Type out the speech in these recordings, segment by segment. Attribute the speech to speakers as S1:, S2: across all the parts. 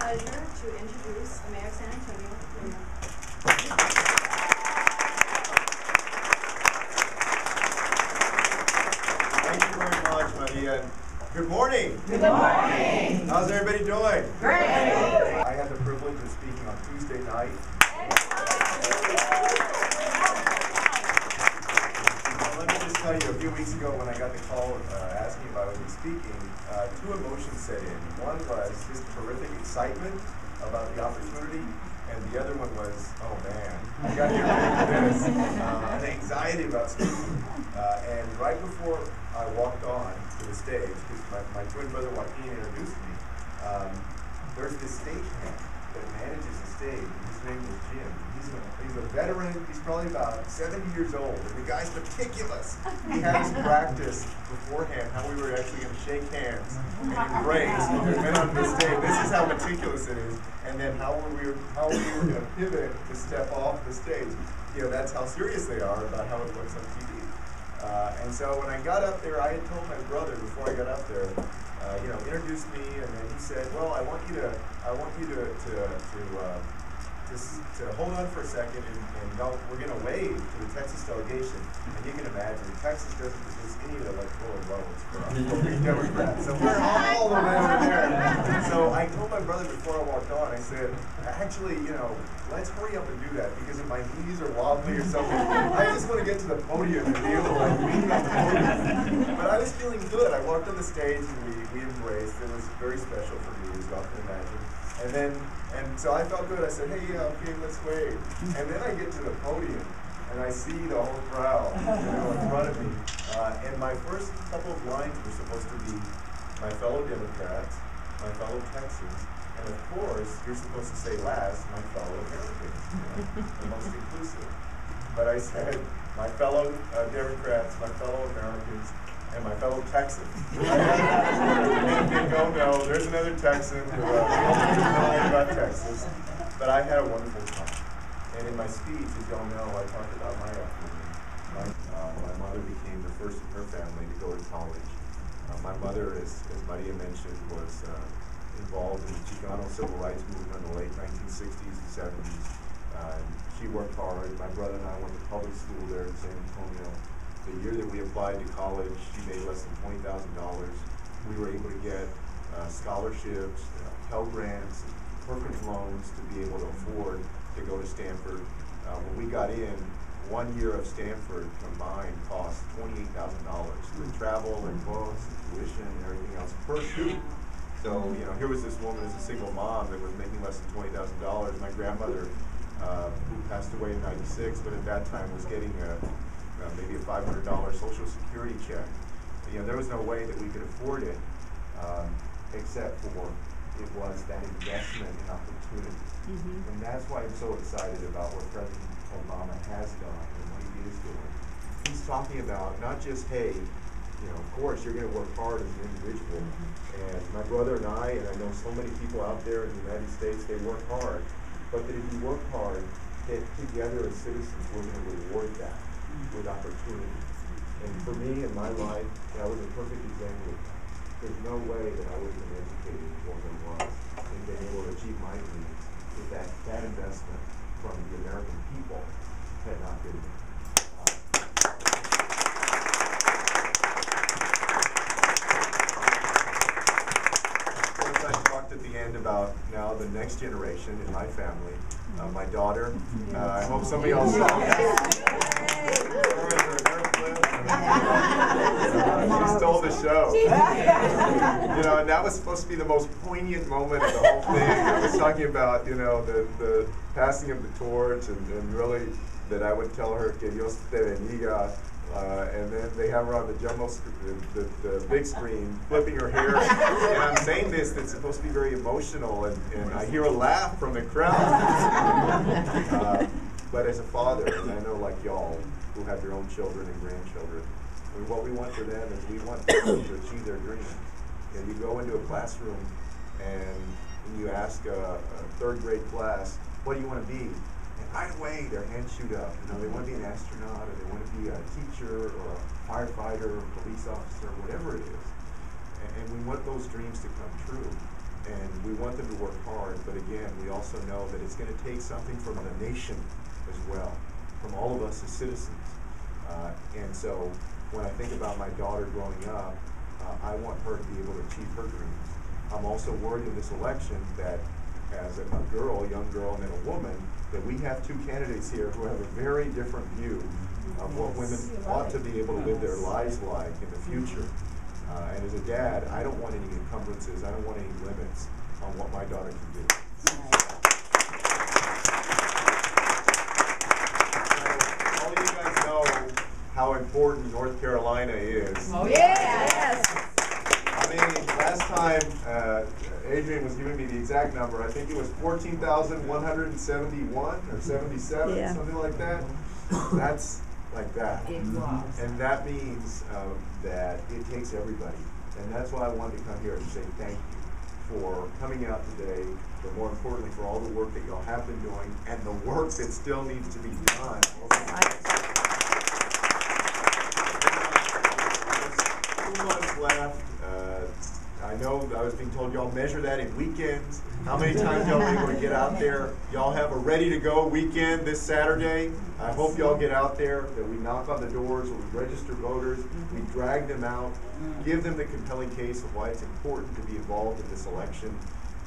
S1: pleasure to introduce the Mayor of San Antonio.
S2: Thank you very much, Maria. Good morning.
S1: Good morning.
S2: How's everybody doing?
S1: Great.
S2: I had the privilege of speaking on Tuesday night. Let me just tell you, a few weeks ago when I got the call asking if I would be speaking, two emotions set in. One was just terrific excitement about the opportunity, and the other one was, oh man, I got to get ready for this. An anxiety about speaking. And right before I walked on to the stage, because my twin brother Joaquin introduced me, there's this stagehand that manages the stage. His name is Jim. He's a veteran. He's probably about 70 years old, and the guy's meticulous. He had us practice beforehand how we were actually going to shake hands and embrace when we went on the stage. This is how meticulous it is, and then how we were going to pivot to step off the stage. You know, that's how serious they are about how it looks on TV. And so when I got up there, I had told my brother before I got up there, introduced me, and then he said, "Well, I want you to hold on for a second, and we're going to wave to the Texas delegation." And you can imagine, Texas doesn't produce any of the electoral votes for Democrats, so we're all the way over there. So I told my brother before I walked on, I said, "Actually, let's hurry up and do that, because if my knees are wobbly or something, I just want to get to the podium and be able to lean on the podium." But I was feeling good. I walked on the stage and we embraced. It was very special for me, as y'all can imagine. And so I felt good. I said, "Hey, yeah, okay, let's wave." And then I get to the podium and I see the whole crowd, in front of me. And my first couple of lines were supposed to be my fellow Democrats, my fellow Texans, and of course, you're supposed to say last, my fellow Americans, the most inclusive. But I said, my fellow Democrats, my fellow Americans, and my fellow Texans. And think, oh no, there's another Texan who knows about Texas. But I had a wonderful time. And in my speech, as y'all know, I talked about my upbringing. My mother became the first in her family to go to college. My mother, as Maria mentioned, was involved in the Chicano civil rights movement in the late 1960s and 70s. She worked hard. My brother and I went to public school there in San Antonio. The year that we applied to college, she made less than $20,000. We were able to get scholarships, Pell Grants, Perkins loans to be able to afford to go to Stanford. When we got in, 1 year of Stanford combined cost $28,000 with travel and books and tuition and everything else per student. So, here was this woman as a single mom that was making less than $20,000. My grandmother, who passed away in '96, but at that time was getting maybe a $500 Social Security check. There was no way that we could afford it, except for it was that investment in opportunity. And that's why I'm so excited about what President Obama has done and what he is doing. He's talking about not just, hey, of course you're going to work hard as an individual. And my brother and I know so many people out there in the United States, they work hard. But that if you work hard, that together as citizens, we're going to reward that with opportunity. And for me in my life, that was a perfect example of that. There's no way that I would have been educated as well as I was and been able to achieve my dreams if that investment from the American people had not been there. I talked at the end about now the next generation in my family. My daughter, I hope somebody else saw that. She stole the show. And that was supposed to be the most poignant moment of the whole thing. I was talking about, the passing of the torch and really that I would tell her que Dios te bendiga. And then they have her on the jumbo the big screen, flipping her hair. And I'm saying this that's supposed to be very emotional, and I hear a laugh from the crowd. But as a father, and I know like y'all who have your own children and grandchildren, what we want for them is we want them to achieve their dreams. You go into a classroom and you ask a third grade class, what do you want to be? And right away, their hands shoot up. They want to be an astronaut, or they want to be a teacher, or a firefighter, or a police officer, whatever it is. And we want those dreams to come true. and we want them to work hard, but again, we also know that it's going to take something from the nation as well, from all of us as citizens. And so when I think about my daughter growing up, I want her to be able to achieve her dreams. I'm also worried in this election that as a girl, a young girl, and then a woman, that we have two candidates here who have a very different view of what women ought to be able to live their lives like in the future. And as a dad, I don't want any encumbrances, I don't want any limits on what my daughter can do. So, all of you guys know how important North Carolina is.
S3: Oh yeah, yes.
S2: I mean, last time Adrian was giving me the exact number, I think it was 14,171 or 77, something like that. That's like that. And that means that it takes everybody. And that's why I wanted to come here and say thank you for coming out today, but more importantly for all the work that y'all have been doing and the work that still needs to be done. 2 months left. I know I was being told y'all measure that in weekends. How many times y'all are able to get out there? Y'all have a ready-to-go weekend this Saturday. I hope y'all get out there, that we knock on the doors, we register voters, we drag them out, give them the compelling case of why it's important to be involved in this election,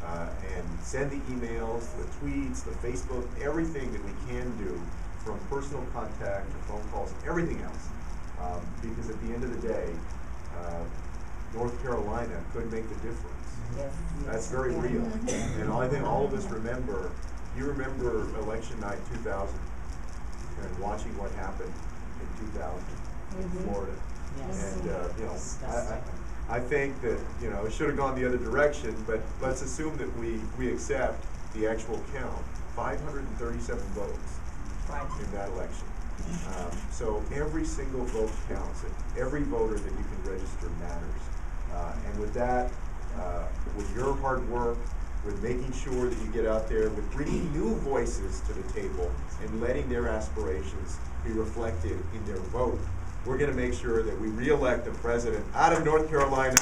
S2: and send the emails, the tweets, the Facebook, everything that we can do, from personal contact to phone calls, everything else. Because at the end of the day, North Carolina could make the difference. That's very real. And I think all of us remember, you remember election night 2000 and watching what happened in 2000 in Florida. And you know, I think that, you know, it should have gone the other direction, but let's assume that we accept the actual count. 537 votes in that election. So every single vote counts, and every voter that you can register matters. And with that, with your hard work, with making sure that you get out there, with bringing new voices to the table and letting their aspirations be reflected in their vote, we're going to make sure that we re-elect a president out of North Carolina.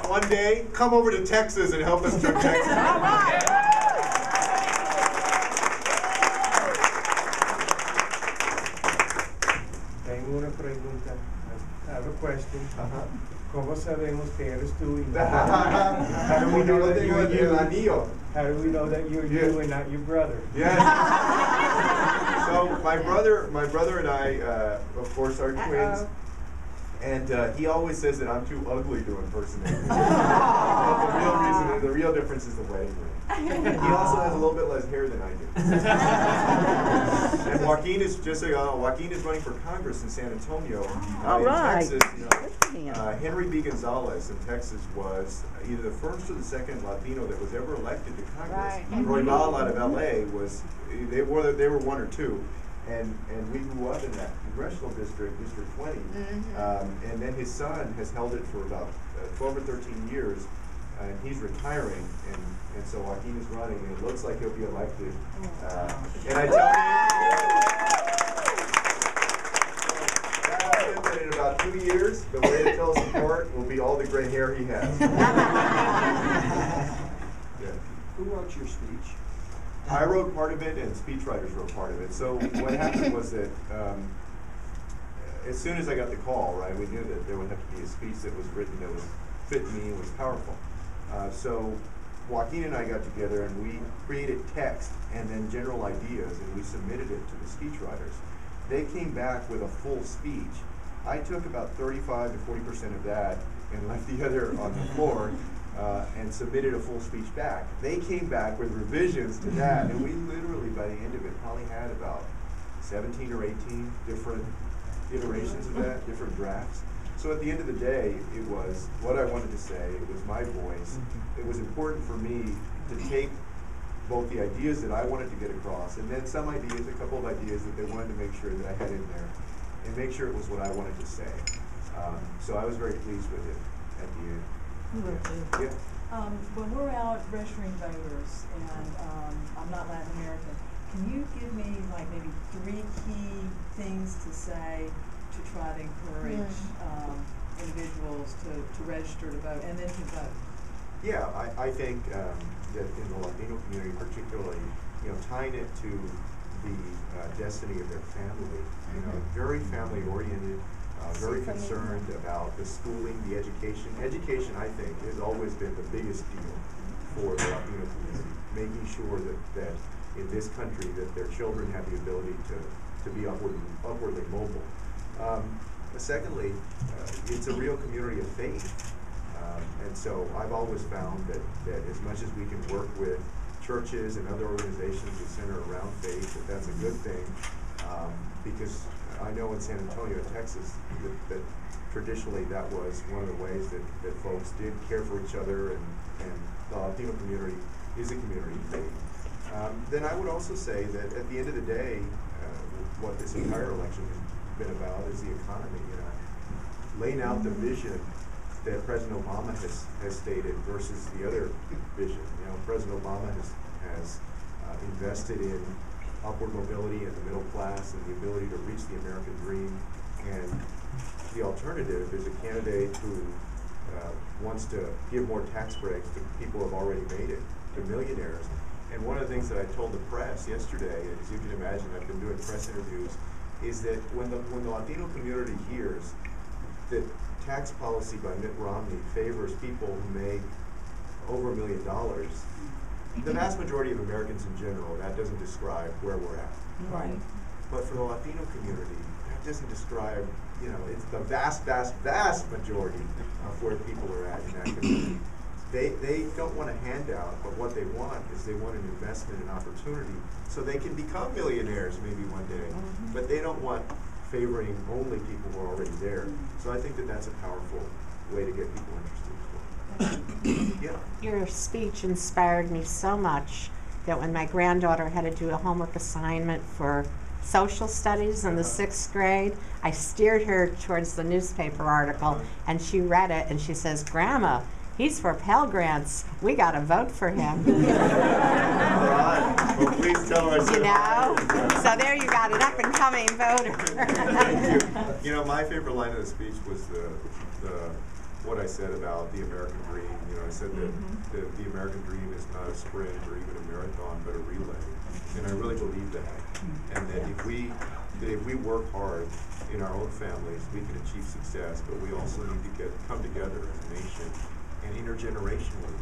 S2: One day, come over to Texas and help us turn Texas.
S3: All right.
S4: Tengo una pregunta. I have a question. ¿Cómo sabemos que eres tú?
S2: How do we know that you're you?
S4: How do we know that you're you and not your brother?
S2: Yes. So my brother and I, of course, are twins. And he always says that I'm too ugly to impersonate him. The real difference is the wedding ring. He also has a little bit less hair than I do. And Joaquin is running for Congress in San Antonio. In Texas, you know, Henry B. Gonzalez in Texas was either the first or the second Latino that was ever elected to Congress. Roy Ball out of LA was, they were one or two. And we grew up in that congressional district, District 20. And then his son has held it for about 12 or 13 years, and he's retiring. And so Joaquin is running, and it looks like he'll be elected. And I tell him that in about 2 years, the way to tell us apart will be all the gray hair he has.
S5: Who wrote your speech?
S2: I wrote part of it, and speechwriters wrote part of it. So what happened was that as soon as I got the call, right, we knew that there would have to be a speech that was written that was fit me and was powerful. So Joaquin and I got together, and we created text and then general ideas, and we submitted it to the speechwriters. They came back with a full speech. I took about 35 to 40% of that and left the other on the floor. And submitted a full speech back. They came back with revisions to that, and we literally, by the end of it, probably had about 17 or 18 different iterations of that, different drafts. So at the end of the day, it was what I wanted to say, it was my voice. It was important for me to take both the ideas that I wanted to get across, and then some ideas, a couple of ideas that they wanted to make sure that I had in there, and make sure it was what I wanted to say. So I was very pleased with it at the end.
S3: Yeah. When we're out registering voters, and I'm not Latin American, can you give me like maybe 3 key things to say to try to encourage individuals to register to vote and then to vote?
S2: Yeah, I think that in the Latino community particularly, tying it to the destiny of their family, very family oriented, very concerned about the schooling, the education. Education, I think, has always been the biggest deal for the Latino community, making sure that in this country that their children have the ability to be upwardly mobile. Secondly, it's a real community of faith. And so I've always found that as much as we can work with churches and other organizations that center around faith, that's a good thing. Because I know in San Antonio, Texas, that traditionally that was one of the ways that folks did care for each other, and the Latino community is a community of faith. Then I would also say that at the end of the day, what this entire election has been about is the economy. Laying out the vision that President Obama has stated versus the other vision. President Obama has invested in upward mobility in the middle class and the ability to reach the American dream. And the alternative is a candidate who wants to give more tax breaks to people who have already made it, to millionaires. And one of the things that I told the press yesterday, as you can imagine, I've been doing press interviews, is that when the Latino community hears that tax policy by Mitt Romney favors people who make over $1 million, the vast majority of Americans in general, that doesn't describe where we're at.
S3: Right.
S2: But for the Latino community, that doesn't describe, it's the vast, vast, vast majority of where people are at in that community. They don't want a handout, but what they want is they want an investment and opportunity so they can become millionaires maybe one day. But they don't want favoring only people who are already there. So I think that that's a powerful way to get people interested as well. Yeah.
S6: Your speech inspired me so much that when my granddaughter had to do a homework assignment for social studies in the 6th grade, I steered her towards the newspaper article, and she read it, and she says, "Grandma, he's for Pell Grants. We got to vote for him."
S2: All right. Well, please tell us.
S6: So there you got an up-and-coming voter.
S2: Thank you. My favorite line of the speech was what I said about the American dream. I said that the American dream is not a sprint or even a marathon, but a relay. And I really believe that. And that if we work hard in our own families, we can achieve success, but we also need to come together as a nation and intergenerationally.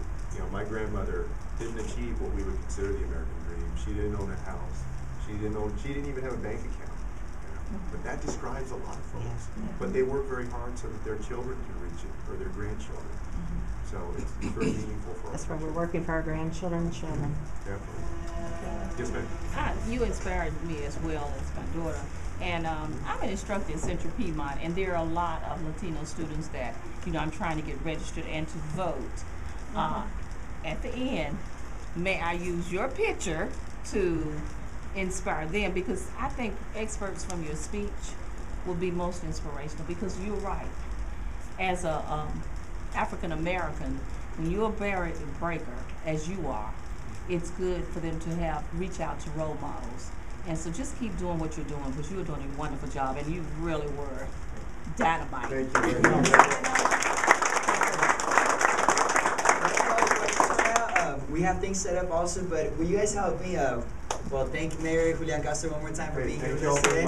S2: My grandmother didn't achieve what we would consider the American dream. She didn't own a house. She didn't even have a bank account. But that describes a lot of folks. But they work very hard so that their children can reach it, or their grandchildren. So it's very meaningful for us.
S6: That's why we're working for our grandchildren and children.
S2: Definitely. Yes, ma'am.
S7: You inspired me as well as my daughter. And I'm an instructor in Central Piedmont, and there are a lot of Latino students that, I'm trying to get registered and to vote. At the end, may I use your picture to inspire them? Because I think excerpts from your speech will be most inspirational, because you're right. As a African American, when you're a barrier breaker, as you are, it's good for them to reach out to role models. And so just keep doing what you're doing, because you're doing a wonderful job, and you really were dynamite.
S2: Thank you very much.
S8: We have things set up also, but will you guys help me? Well, thank Mayor Julian Castro one more time for being here with us today.